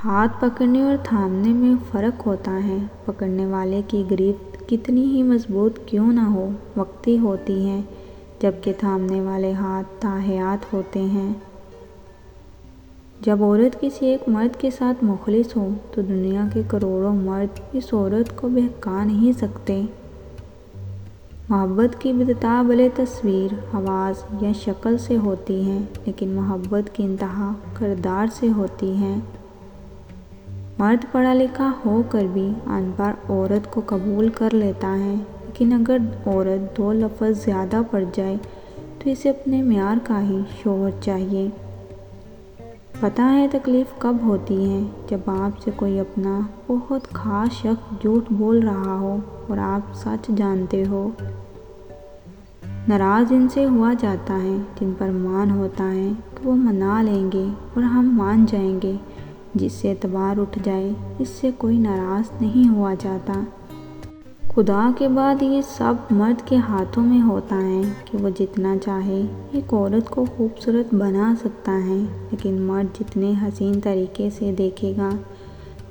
ہاتھ پکڑنے اور تھامنے میں فرق ہوتا ہے۔ پکڑنے والے کی گرفت کتنی ہی مضبوط کیوں نہ ہو، وقتی ہوتی ہے، جبکہ تھامنے والے ہاتھ تا حیات ہوتے ہیں۔ جب عورت کسی ایک مرد کے ساتھ مخلص ہو تو دنیا کے کروڑوں مرد اس عورت کو بہکا نہیں سکتے۔ محبت کی ابتدا بھلے تصویر، آواز یا شکل سے ہوتی ہے، لیکن محبت کی انتہا کردار سے ہوتی ہے۔ مرد پڑھا لکھا ہو کر بھی ان پڑھ عورت کو قبول کر لیتا ہے، لیکن اگر عورت 2 لفظ زیادہ پڑھ جائے تو اسے اپنے معیار کا ہی شوہر چاہیے۔ پتہ ہے تکلیف کب ہوتی ہے؟ جب آپ سے کوئی اپنا بہت خاص شخص جھوٹ بول رہا ہو اور آپ سچ جانتے ہو۔ ناراض ان سے ہوا جاتا ہے جن پر مان ہوتا ہے کہ وہ منا لیں گے اور ہم مان جائیں گے۔ جس سے اعتبار اٹھ جائے، اس سے کوئی ناراض نہیں ہوا جاتا۔ خدا کے بعد یہ سب مرد کے ہاتھوں میں ہوتا ہے کہ وہ جتنا چاہے ایک عورت کو خوبصورت بنا سکتا ہے، لیکن مرد جتنے حسین طریقے سے دیکھے گا،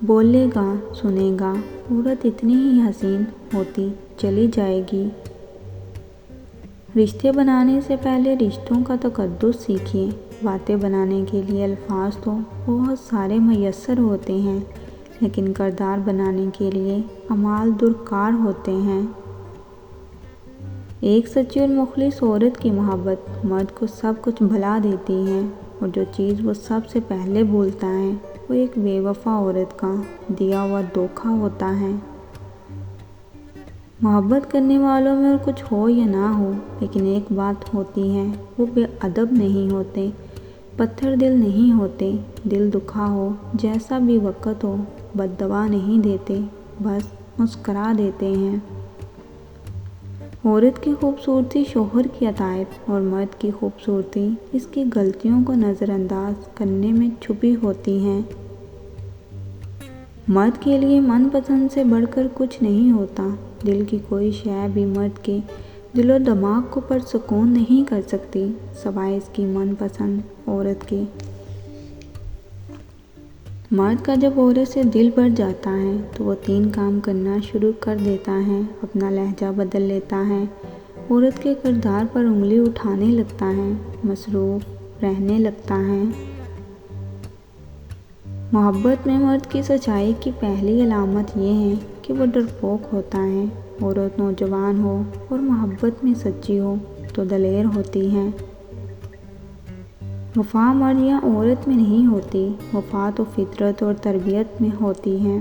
بولے گا، سنے گا، عورت اتنی ہی حسین ہوتی چلی جائے گی۔ رشتے بنانے سے پہلے رشتوں کا تقدس سیکھیے۔ باتیں بنانے کے لیے الفاظ تو بہت سارے میسر ہوتے ہیں، لیکن کردار بنانے کے لیے اعمال درکار ہوتے ہیں۔ ایک سچی اور مخلص عورت کی محبت مرد کو سب کچھ بھلا دیتی ہے، اور جو چیز وہ سب سے پہلے بھولتا ہے وہ ایک بے وفا عورت کا دیا ہوا دھوکہ ہوتا ہے۔ محبت کرنے والوں میں اور کچھ ہو یا نہ ہو، لیکن ایک بات ہوتی ہے، وہ بے ادب نہیں ہوتے، پتھر دل نہیں ہوتے۔ دل دکھا ہو، جیسا بھی وقت ہو، بد دعا نہیں دیتے، بس مسکرا دیتے ہیں۔ عورت کی خوبصورتی شوہر کی عطائف اور مرد کی خوبصورتی اس کی غلطیوں کو نظر انداز کرنے میں چھپی ہوتی ہے۔ مرد کے لیے من پسند سے بڑھ کر کچھ نہیں ہوتا۔ دل کی کوئی شے بھی مرد کے دل و دماغ کو پرسکون نہیں کر سکتی، سوائے اس کی من پسند عورت کے۔ مرد کا جب عورت سے دل بھر جاتا ہے تو وہ 3 کام کرنا شروع کر دیتا ہے۔ اپنا لہجہ بدل لیتا ہے، عورت کے کردار پر انگلی اٹھانے لگتا ہے، مصروف رہنے لگتا ہے۔ محبت میں مرد کی سچائی کی پہلی علامت یہ ہے کہ وہ ڈرپوک ہوتا ہے۔ عورت نوجوان ہو اور محبت میں سچی ہو تو دلیر ہوتی ہے۔ وفا مرد یا عورت میں نہیں ہوتی، وفا تو فطرت اور تربیت میں ہوتی ہے۔